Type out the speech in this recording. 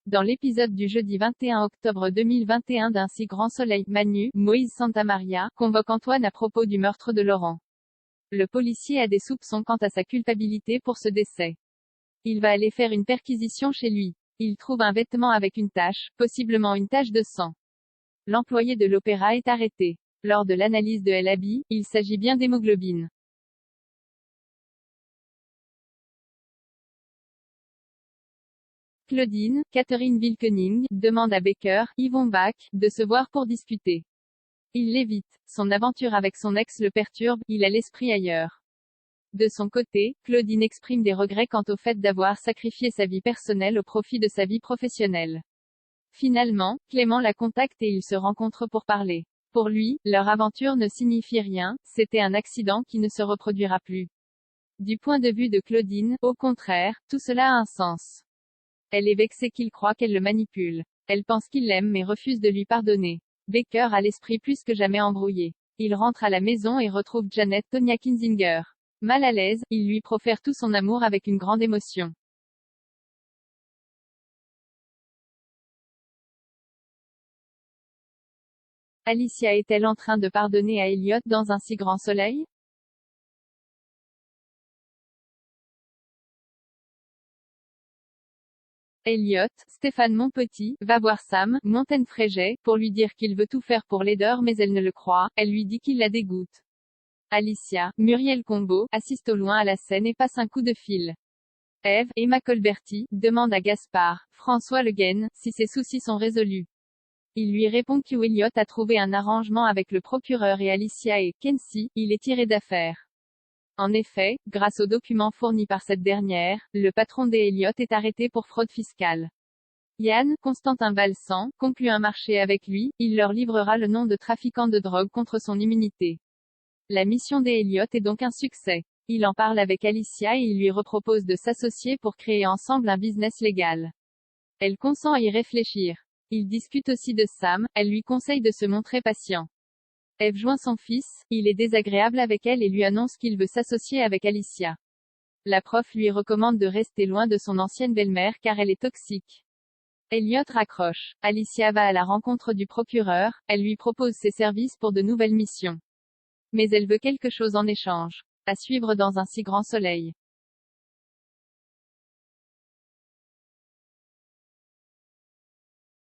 Dans l'épisode du jeudi 21 octobre 2021 d'Un si grand soleil, Manu, Moïse Santamaria, convoque Antoine à propos du meurtre de Laurent. Le policier a des soupçons quant à sa culpabilité pour ce décès. Il va aller faire une perquisition chez lui. Il trouve un vêtement avec une tache, possiblement une tache de sang. L'employé de l'opéra est arrêté. Lors de l'analyse de l'habit, il s'agit bien d'hémoglobine. Claudine, Catherine Wilkening, demande à Becker, Yvon Bach, de se voir pour discuter. Il l'évite. Son aventure avec son ex le perturbe, il a l'esprit ailleurs. De son côté, Claudine exprime des regrets quant au fait d'avoir sacrifié sa vie personnelle au profit de sa vie professionnelle. Finalement, Clément la contacte et ils se rencontrent pour parler. Pour lui, leur aventure ne signifie rien, c'était un accident qui ne se reproduira plus. Du point de vue de Claudine, au contraire, tout cela a un sens. Elle est vexée qu'il croit qu'elle le manipule. Elle pense qu'il l'aime mais refuse de lui pardonner. Becker a l'esprit plus que jamais embrouillé. Il rentre à la maison et retrouve Janet Tonya Kinzinger. Mal à l'aise, il lui profère tout son amour avec une grande émotion. Alicia est-elle en train de pardonner à Elliot dans Un si grand soleil? Elliot, Stéphane Monpetit, va voir Sam, Montaine-Fréget, pour lui dire qu'il veut tout faire pour l'aider mais elle ne le croit, elle lui dit qu'il la dégoûte. Alicia, Muriel Combeau, assiste au loin à la scène et passe un coup de fil. Eve, Emma Colberti, demande à Gaspard, François Le Guen, si ses soucis sont résolus. Il lui répond que Elliot a trouvé un arrangement avec le procureur et Alicia et Kenzie, il est tiré d'affaire. En effet, grâce aux documents fournis par cette dernière, le patron des Elliot est arrêté pour fraude fiscale. Yann, Constantin Balsan, conclut un marché avec lui, il leur livrera le nom de trafiquant de drogue contre son immunité. La mission des Elliot est donc un succès. Il en parle avec Alicia et il lui repropose de s'associer pour créer ensemble un business légal. Elle consent à y réfléchir. Il discute aussi de Sam, elle lui conseille de se montrer patient. Eve joint son fils, il est désagréable avec elle et lui annonce qu'il veut s'associer avec Alicia. La prof lui recommande de rester loin de son ancienne belle-mère car elle est toxique. Elliot raccroche. Alicia va à la rencontre du procureur, elle lui propose ses services pour de nouvelles missions. Mais elle veut quelque chose en échange. À suivre dans Un si grand soleil.